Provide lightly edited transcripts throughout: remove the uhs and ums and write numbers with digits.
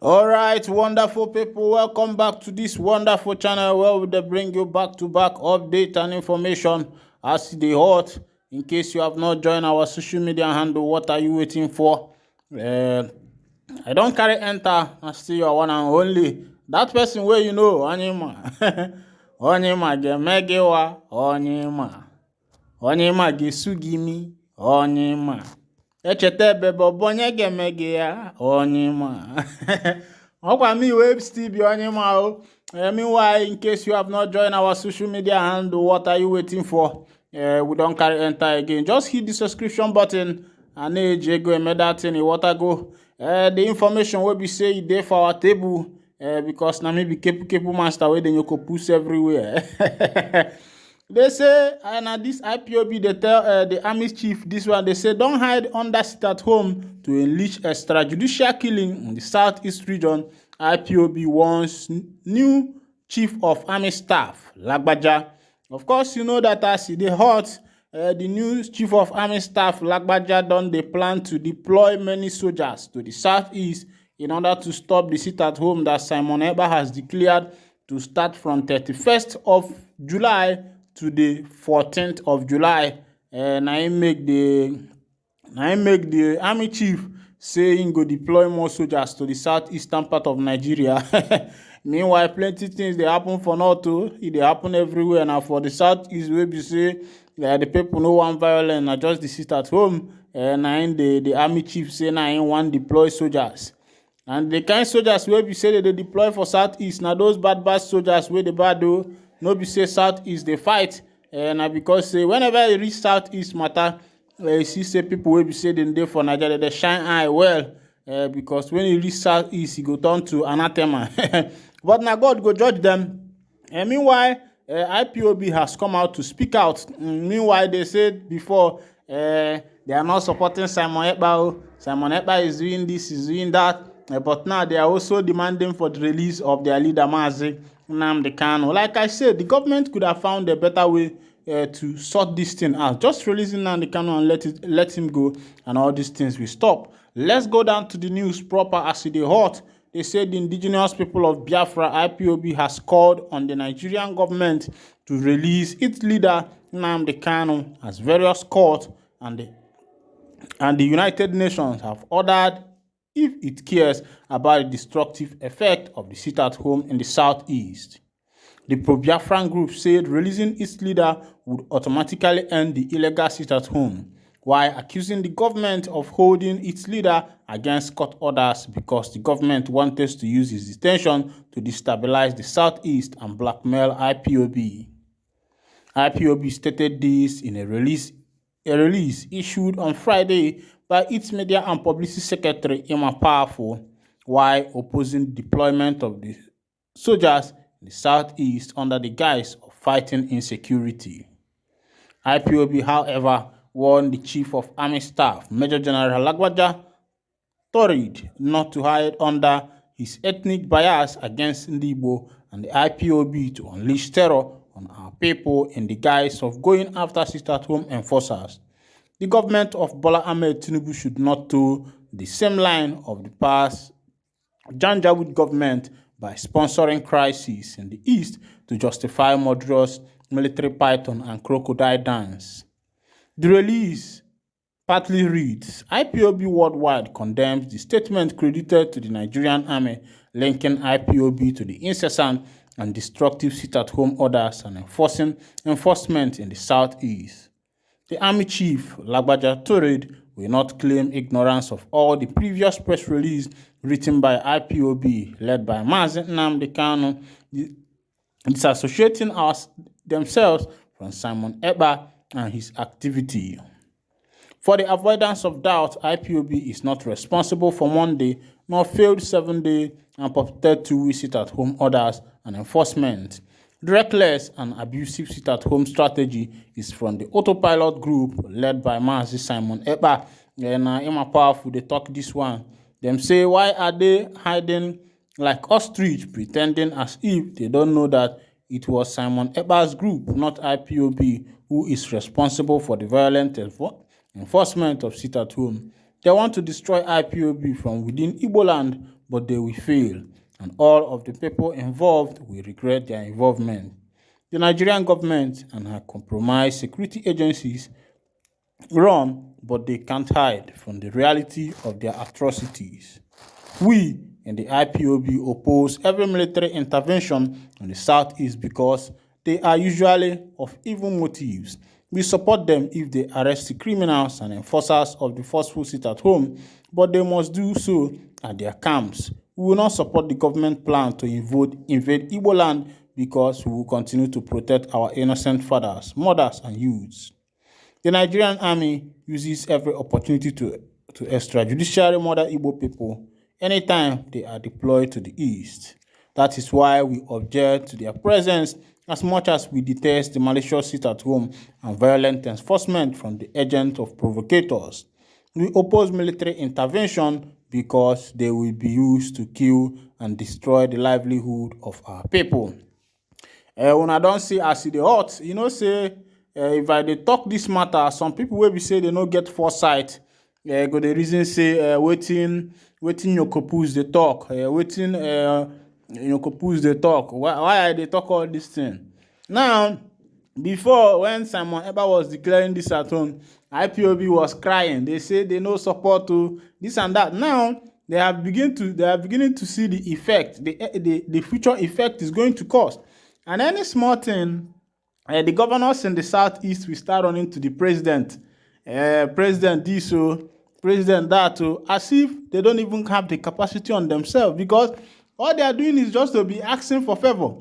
All right, wonderful people, welcome back to this wonderful channel where we bring you back-to-back update and information as they hot. In case you have not joined our social media handle, what are you waiting for? I don't carry enter and still your one and only. That person where you know, Onyema. Onyema gemegewa, Onyema. Onyema gesugimi, Onyema. Echete bebe obonye gemege ya Onyema. Okwa me web still be Onyema o. Meanwhile, in case you have not joined our social media handle, what are you waiting for? We don't carry enter again. Just hit the subscription button and go and make that thing water go. The information will be say there for our table because na me be kepu master where then you could push everywhere. They say, and this IPOB, they tell the army chief this one, they say, don't hide under sit at home to unleash extrajudicial killing in the southeast region. IPOB wants new chief of army staff, Lagbaja. Of course, you know that as they hot, the new chief of army staff, Lagbaja, done they plan to deploy many soldiers to the southeast in order to stop the sit at home that Simon Ekpa has declared to start from 31st of July to the 14th of July. And I make the army chief saying go deploy more soldiers to the southeastern part of Nigeria. Meanwhile, plenty things they happen for north too. It they happen everywhere. Now for the southeast, where we say the people no want violence, not just the sit at home. And the army chief say now I want deploy soldiers. And the kind soldiers where we say that they deploy for southeast, now those bad soldiers where the bad do. No be say southeast they fight, and because say whenever you reach southeast matter, you see say people will be say they for Nigeria they shine eye well, because when you reach southeast, you go turn to anathema. But now God go judge them. And meanwhile, IPOB has come out to speak out. Meanwhile, they said before they are not supporting Simon Ekpa. Simon Ekpa is doing this, is doing that. But now they are also demanding for the release of their leader Mazi, Nnamdi. Like I said, the government could have found a better way to sort this thing out. Just releasing Nnamdi and let him go, and all these things will stop. Let's go down to the news proper as it is hot. They said the indigenous people of Biafra, IPOB, has called on the Nigerian government to release its leader Nnamdi as various courts and the United Nations have ordered if it cares about the destructive effect of the sit-at-home in the southeast. The pro-Biafran group said releasing its leader would automatically end the illegal sit-at-home, while accusing the government of holding its leader against court orders because the government wanted to use his detention to destabilize the southeast and blackmail IPOB. IPOB stated this in a release issued on Friday by its media and publicity secretary Emma Powerful, while opposing the deployment of the soldiers in the southeast under the guise of fighting insecurity. IPOB, however, warned the chief of army staff, Major General Lagbaja, not to hide under his ethnic bias against Ndigbo and the IPOB to unleash terror on our people in the guise of going after sit-at-home enforcers. The government of Bola Ahmed Tinubu should not toe the same line of the past Janjaweed government by sponsoring crises in the east to justify murderous military python and crocodile dance. The release partly reads, IPOB worldwide condemns the statement credited to the Nigerian army linking IPOB to the incessant and destructive sit-at-home orders and enforcement in the southeast. The army chief, Lagbaja, will not claim ignorance of all the previous press release written by IPOB, led by Mazi Nnamdi, disassociating themselves from Simon Ekpa and his activity. For the avoidance of doubt, IPOB is not responsible for Monday nor failed 7-day and purported 2-week sit-at-home orders and enforcement. The reckless and abusive sit-at-home strategy is from the autopilot group led by Mazi Simon Ekpa. And Emma Powerful, they talk this one. Them say, why are they hiding like ostrich, pretending as if they don't know that it was Simon Ekpa's group, not IPOB, who is responsible for the violent enforcement of sit-at-home. They want to destroy IPOB from within Igbo land but they will fail, and all of the people involved will regret their involvement. The Nigerian government and her compromised security agencies run, but they can't hide from the reality of their atrocities. We in the IPOB oppose every military intervention in the Southeast because they are usually of evil motives. We support them if they arrest the criminals and enforcers of the forceful sit at home, but they must do so at their camps. We will not support the government plan to invade Igbo land because we will continue to protect our innocent fathers, mothers, and youths. The Nigerian army uses every opportunity to extrajudicially murder Igbo people anytime they are deployed to the east. That is why we object to their presence as much as we detest the malicious sit-at-home and violent enforcement from the agent of provocators. We oppose military intervention because they will be used to kill and destroy the livelihood of our people. When I don't see as the hot, say if I dey talk this matter, some people will be say they no get foresight. Go the reason say waiting Nyokopus dey talk, waiting Nyokopus dey talk. Why they talk all this thing? Now, before when Simon Ekpa was declaring this at home, IPOB was crying. They say they no support to this and that. Now they are beginning to see the effect, the future effect is going to cause. And any small thing, the governors in the Southeast will start running to the president. President this, president that, as if they don't even have the capacity on themselves, because all they are doing is just to be asking for favor.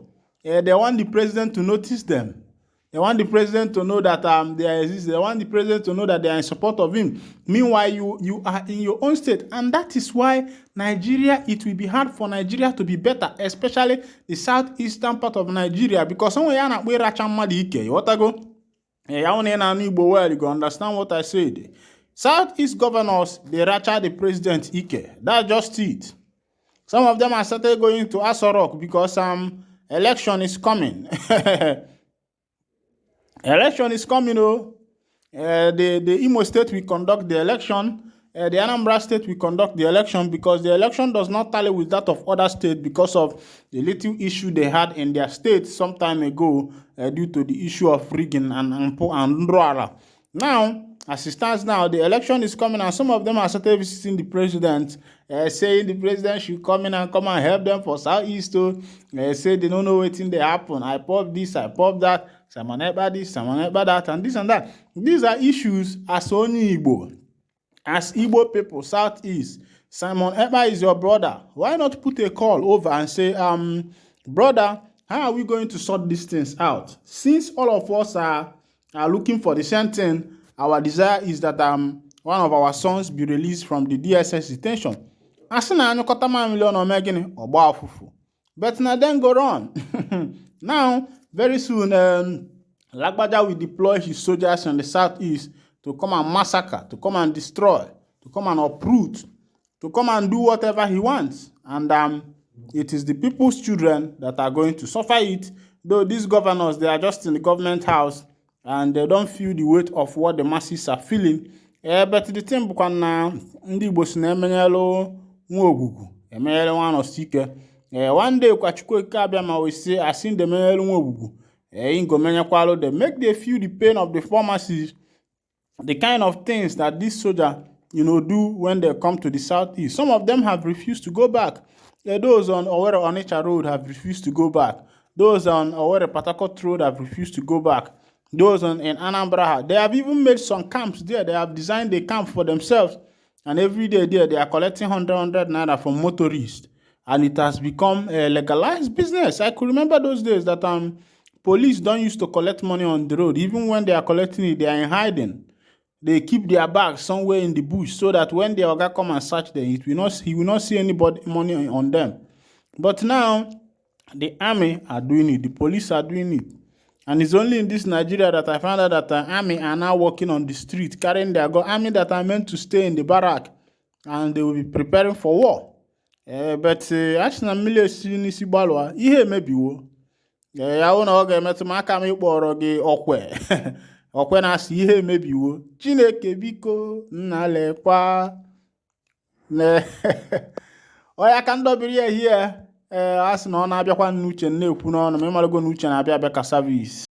They want the president to notice them. They want the president to know that they exist. They want the president to know that they are in support of him. Meanwhile, you are in your own state. And that is why Nigeria, it will be hard for Nigeria to be better, especially the southeastern part of Nigeria. Because someone yana we rachamadi ike. You want to go? You go understand what I said. Southeast governors, they racha the president ike. That's just it. Some of them are started going to Asorok because election is coming. Election is coming, the Imo State will conduct the election. The Anambra State will conduct the election because the election does not tally with that of other states because of the little issue they had in their state some time ago due to the issue of rigging and Nrala. Now, as it stands now, the election is coming and some of them are started visiting the president, saying the president should come in and help them for Southeast. Say they don't know what thing they happen. I pop this, I pop that. Someone Ekpa this, someone Ekpa that, and this and that. These are issues as only Igbo. As Igbo people, Southeast, Simon Ekpa is your brother. Why not put a call over and say, brother, how are we going to sort these things out? Since all of us are looking for the same thing, our desire is that one of our sons be released from the DSS detention. Asina anyokota million or megini or bafufu. But now then go on. Now, very soon, Lagbaja will deploy his soldiers in the southeast to come and massacre, to come and destroy, to come and uproot, to come and do whatever he wants. And it is the people's children that are going to suffer it. Though these governors, they are just in the government house and they don't feel the weight of what the masses are feeling. But the thing because now, ndi Igbo si na emenyelo nwa ogugu, emenyelo nwa osike. One day, Kwachukwu Kabiyama will say, I seen the men they make they feel the pain of the pharmacies, the kind of things that this soldier, do when they come to the southeast. Some of them have refused to go back. Those on Owerri Onitsha Road have refused to go back. Those on Owerri Patakot Road have refused to go back. Those in Anambra, they have even made some camps there. They have designed a camp for themselves. And every day there, they are collecting 100 naira from motorists. And it has become a legalized business. I could remember those days that police don't used to collect money on the road. Even when they are collecting it, they are in hiding. They keep their bags somewhere in the bush so that when the oga come and search them, he will not see anybody money on them. But now, the army are doing it. The police are doing it. And it's only in this Nigeria that I found out that the army are now walking on the street, carrying their gun. Army that are meant to stay in the barrack. And they will be preparing for war. But achina mmiri esi n'isi gbalụa ihe emebiwo ya wụ na ọ ga-emetụ m aka m ịkpọrọ gị okwe na-asị ihe emebiwo Chineke biko nna lekwa Oya ka ndọbiri ya hie. A sị na ọ na-abịakwa n'uche na-ekwu n'ọnụ ma ịmarago na uche na-abịa abịa ka service.